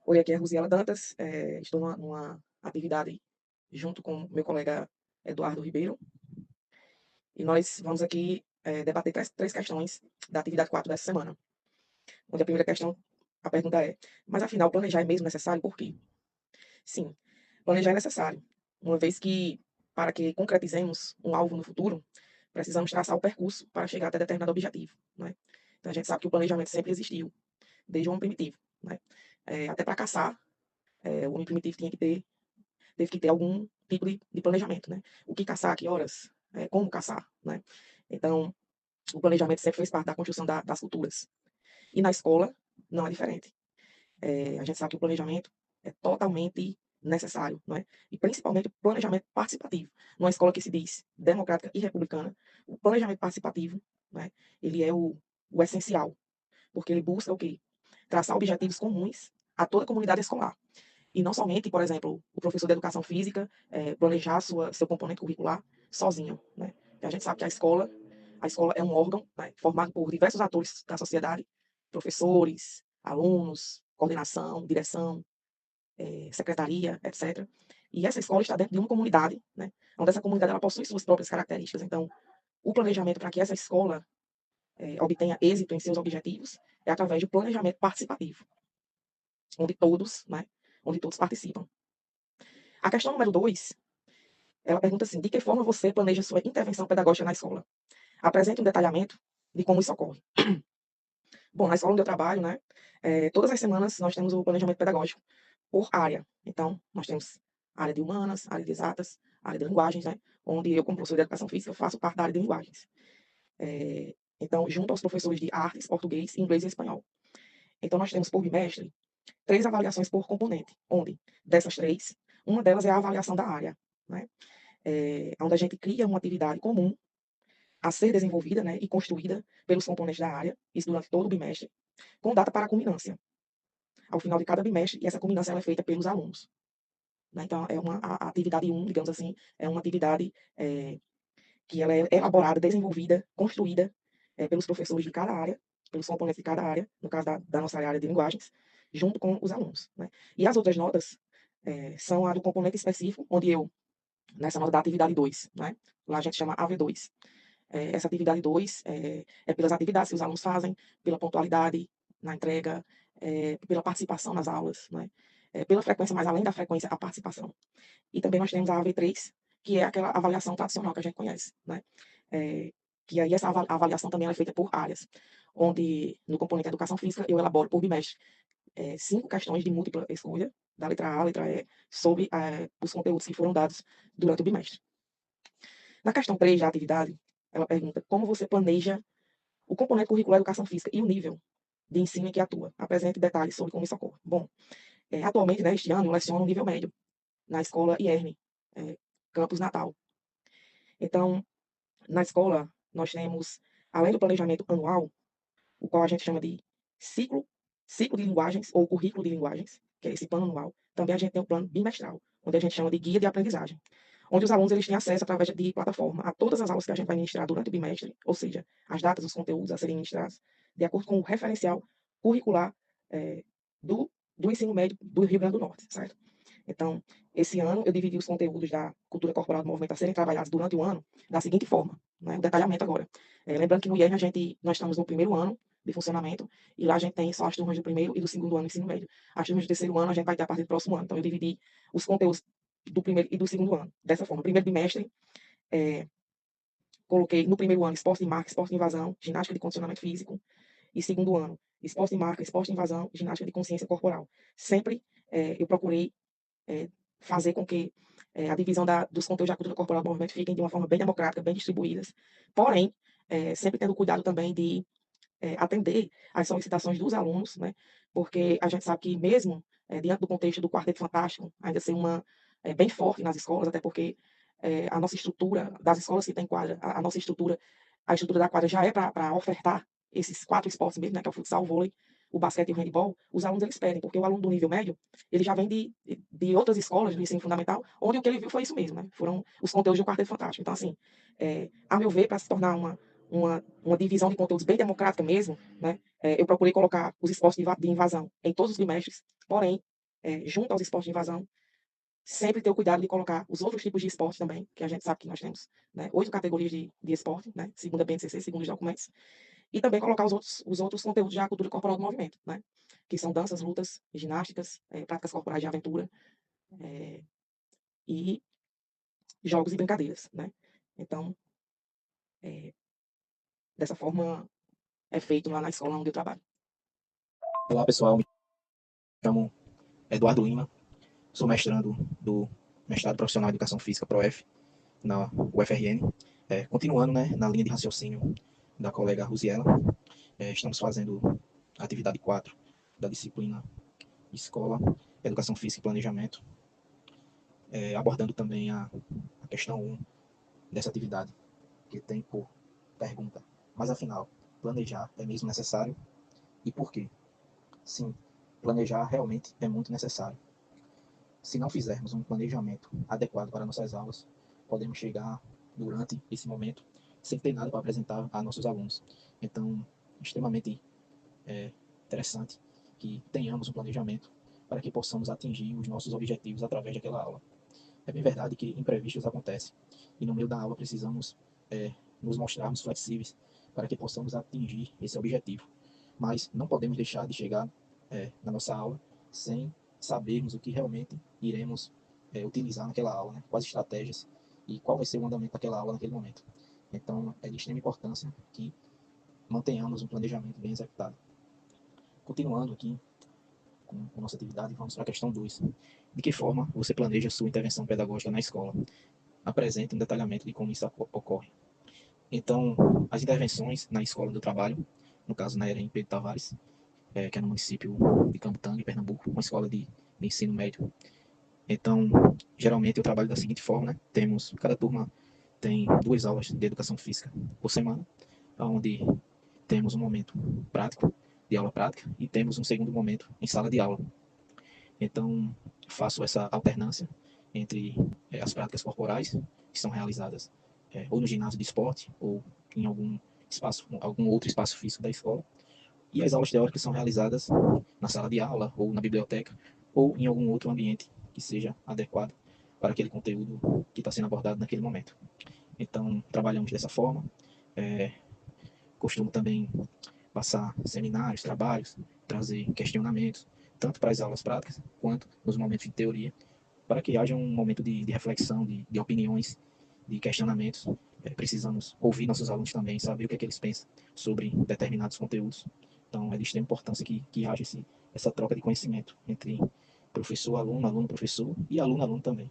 Oi, aqui é a Rosiela Dantas, estou numa atividade junto com meu colega Eduardo Ribeiro, e nós vamos aqui debater três questões da atividade 4 dessa semana, onde a primeira questão, a pergunta é, mas afinal, planejar é mesmo necessário? Por quê? Sim, planejar é necessário, uma vez que, para que concretizemos um alvo no futuro, precisamos traçar o percurso para chegar até determinado objetivo, né? Então a gente sabe que o planejamento sempre existiu, desde o homem primitivo, né? Até para caçar, o homem primitivo teve que ter algum tipo de planejamento, né? O que caçar, que horas, como caçar, né? Então, o planejamento sempre fez parte da construção das culturas. E na escola, não é diferente. A gente sabe que o planejamento é totalmente necessário, não é? E principalmente o planejamento participativo. Numa escola que se diz democrática e republicana, o planejamento participativo, né, ele é o essencial, porque ele busca o quê? Traçar objetivos comuns a toda a comunidade escolar. E não somente, por exemplo, o professor de educação física planejar seu componente curricular sozinho, né? E a gente sabe que a escola é um órgão, né, formado por diversos atores da sociedade, professores, alunos, coordenação, direção, secretaria, etc. E essa escola está dentro de uma comunidade, né, onde essa comunidade ela possui suas próprias características. Então, o planejamento para que essa escola obtenha êxito em seus objetivos é através do planejamento participativo, onde todos participam. A questão número 2, ela pergunta assim: de que forma você planeja sua intervenção pedagógica na escola? Apresente um detalhamento de como isso ocorre. Bom, na escola onde eu trabalho, né, todas as semanas nós temos o planejamento pedagógico por área. Então, nós temos área de humanas, área de exatas, área de linguagens, né, onde eu, como professor de educação física, eu faço parte da área de linguagens. Então, junto aos professores de artes, português, inglês e espanhol. Então, nós temos por bimestre 3 avaliações por componente, onde dessas 3, uma delas é a avaliação da área, né, onde a gente cria uma atividade comum a ser desenvolvida, né, e construída pelos componentes da área, isso durante todo o bimestre, com data para a culminância, ao final de cada bimestre, e essa culminância ela é feita pelos alunos. Né? Então, a atividade 1, digamos assim, é uma atividade que ela é elaborada, desenvolvida, construída pelos professores de cada área, pelos componentes de cada área, no caso da nossa área de linguagens, junto com os alunos. Né? E as outras notas são a do componente específico, onde eu, nessa nota da atividade 2, né? Lá a gente chama AV2. Essa atividade 2 é pelas atividades que os alunos fazem, pela pontualidade na entrega, pela participação nas aulas, né? Pela frequência, mas além da frequência, a participação. E também nós temos a AV3, que é aquela avaliação tradicional que a gente conhece, né? Que aí essa avaliação também é feita por áreas, onde no componente educação física eu elaboro por bimestre 5 questões de múltipla escolha, da letra A à letra E, sobre os conteúdos que foram dados durante o bimestre. Na questão 3 da atividade, ela pergunta como você planeja o componente curricular educação física e o nível de ensino em que atua. Apresente detalhes sobre como isso ocorre. Bom, atualmente, né, este ano, eu leciono nível médio na escola IERN, Campus Natal. Então, na escola, nós temos, além do planejamento anual, o qual a gente chama de ciclo, ciclo de linguagens ou currículo de linguagens, que é esse plano anual. Também a gente tem o plano bimestral, onde a gente chama de guia de aprendizagem, onde os alunos eles têm acesso através de plataforma a todas as aulas que a gente vai ministrar durante o bimestre, ou seja, as datas, os conteúdos a serem ministrados, de acordo com o referencial curricular do, do ensino médio do Rio Grande do Norte, certo? Então, esse ano eu dividi os conteúdos da cultura corporal do movimento a serem trabalhados durante o ano da seguinte forma, né? O detalhamento agora. Lembrando que no IERN nós estamos no primeiro ano de funcionamento e lá a gente tem só as turmas do primeiro e do segundo ano do ensino médio. As turmas do terceiro ano a gente vai ter a partir do próximo ano. Então eu dividi os conteúdos do primeiro e do segundo ano dessa forma. Primeiro bimestre, coloquei no primeiro ano esporte de marca, esporte de invasão, ginástica de condicionamento físico. E segundo ano, esporte de marca, esporte de invasão, ginástica de consciência corporal. Sempre eu procurei fazer com que a divisão dos conteúdos da cultura corporal do movimento fiquem de uma forma bem democrática, bem distribuídas, porém, sempre tendo cuidado também de atender às solicitações dos alunos, né? Porque a gente sabe que mesmo diante do contexto do Quarteto Fantástico, ainda ser uma bem forte nas escolas, até porque a nossa estrutura das escolas que tem quadra, a nossa estrutura, a estrutura da quadra já é para ofertar esses 4 esportes mesmo, né? Que é o futsal, o vôlei, o basquete e o handebol. Os alunos eles pedem, porque o aluno do nível médio ele já vem de outras escolas do ensino fundamental, onde o que ele viu foi isso mesmo, né? Foram os conteúdos do Quarteto Fantástico. Então, assim, a meu ver, para se tornar uma divisão de conteúdos bem democrática mesmo, né? Eu procurei colocar os esportes de invasão em todos os bimestres, porém, junto aos esportes de invasão, sempre ter o cuidado de colocar os outros tipos de esporte também, que a gente sabe que nós temos, né, 8 categorias de esporte, né, segundo a BNCC, segundo os documentos, e também colocar os outros conteúdos da cultura corporal do movimento, né, que são danças, lutas, ginásticas, práticas corporais de aventura, e jogos e brincadeiras, né. Então, eh, dessa forma é feito lá na escola onde eu trabalho. Olá pessoal, me chamo Eduardo Lima, sou mestrando do Mestrado Profissional em Educação Física ProF na UFRN. Continuando, né, na linha de raciocínio da colega Ruziela, estamos fazendo a atividade 4 da disciplina Escola, Educação Física e Planejamento, abordando também a questão 1 dessa atividade, que tem por pergunta: mas afinal, planejar é mesmo necessário? E por quê? Sim, planejar realmente é muito necessário. Se não fizermos um planejamento adequado para nossas aulas, podemos chegar durante esse momento sem ter nada para apresentar a nossos alunos. Então, extremamente interessante que tenhamos um planejamento para que possamos atingir os nossos objetivos através daquela aula. É bem verdade que imprevistos acontecem e no meio da aula precisamos nos mostrarmos flexíveis para que possamos atingir esse objetivo. Mas não podemos deixar de chegar na nossa aula sem sabermos o que realmente iremos utilizar naquela aula, né? Quais estratégias e qual vai ser o andamento daquela aula naquele momento. Então, é de extrema importância que mantenhamos um planejamento bem executado. Continuando aqui com a nossa atividade, vamos para a questão 2. De que forma você planeja sua intervenção pedagógica na escola? Apresente um detalhamento de como isso ocorre. Então, as intervenções na escola do trabalho, no caso na EREM Pedro Tavares, que é no município de Camutanga, em Pernambuco, uma escola de ensino médio. Então, geralmente eu trabalho da seguinte forma, né? Cada turma tem 2 aulas de educação física por semana, onde temos um momento prático, de aula prática, e temos um segundo momento em sala de aula. Então, faço essa alternância entre as práticas corporais, que são realizadas ou no ginásio de esporte, ou em algum outro espaço físico da escola, e as aulas teóricas são realizadas na sala de aula, ou na biblioteca, ou em algum outro ambiente que seja adequado para aquele conteúdo que está sendo abordado naquele momento. Então, trabalhamos dessa forma. Costumo também passar seminários, trabalhos, trazer questionamentos, tanto para as aulas práticas quanto nos momentos de teoria, para que haja um momento de reflexão, de opiniões, de questionamentos. Precisamos ouvir nossos alunos também, saber o que é que eles pensam sobre determinados conteúdos. Então, é de extrema importância que haja essa troca de conhecimento entre professor-aluno, aluno-professor e aluno-aluno também.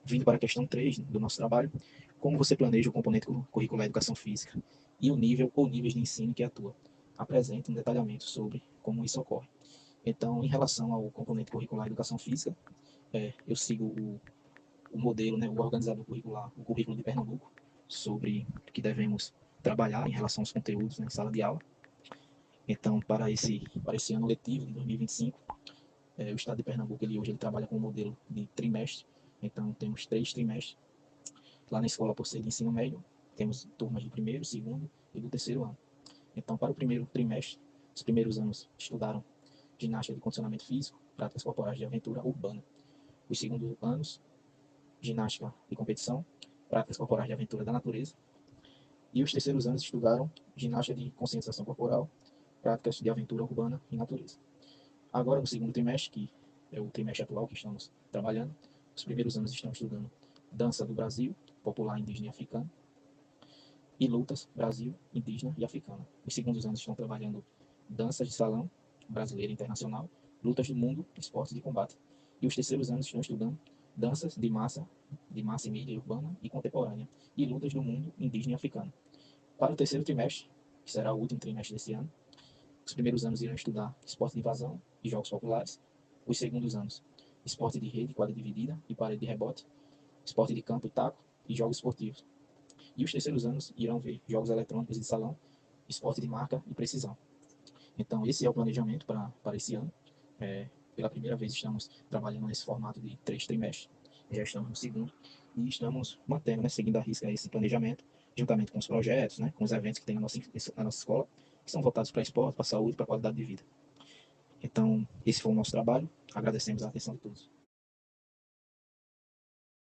Vindo para a questão 3 do nosso trabalho, como você planeja o componente curricular Educação Física e o nível ou níveis de ensino que atua? Apresente um detalhamento sobre como isso ocorre. Então, em relação ao componente curricular Educação Física, eu sigo o modelo, né, o organizador curricular, o currículo de Pernambuco, sobre o que devemos trabalhar em relação aos conteúdos, né, em sala de aula. Então, para esse ano letivo de 2025, o estado de Pernambuco hoje ele trabalha com um modelo de trimestre. Então, temos 3 trimestres. Lá na escola, por ser de ensino médio, temos turmas do primeiro, segundo e do terceiro ano. Então, para o primeiro trimestre, os primeiros anos estudaram ginástica de condicionamento físico, práticas corporais de aventura urbana. Os segundos anos, ginástica de competição, práticas corporais de aventura da natureza. E os terceiros anos estudaram ginástica de conscientização corporal, práticas de aventura urbana e natureza. Agora, no segundo trimestre, que é o trimestre atual que estamos trabalhando, os primeiros anos estão estudando dança do Brasil, popular indígena e africana, e lutas Brasil, indígena e africana. Os segundos anos estão trabalhando danças de salão, brasileira e internacional, lutas do mundo, esportes de combate. E os terceiros anos estão estudando danças de massa e mídia urbana e contemporânea, e lutas do mundo indígena e africano. Para o terceiro trimestre, que será o último trimestre desse ano, os primeiros anos irão estudar esporte de invasão e jogos populares. Os segundos anos, esporte de rede, quadra dividida e parede de rebote, esporte de campo e taco e jogos esportivos. E os terceiros anos irão ver jogos eletrônicos de salão, esporte de marca e precisão. Então, esse é o planejamento para esse ano. Pela primeira vez estamos trabalhando nesse formato de 3 trimestres. Já estamos no segundo e estamos mantendo, né, seguindo a risca esse planejamento, juntamente com os projetos, né, com os eventos que tem na nossa escola, que são voltados para esporte, para saúde, para qualidade de vida. Então, esse foi o nosso trabalho. Agradecemos a atenção de todos.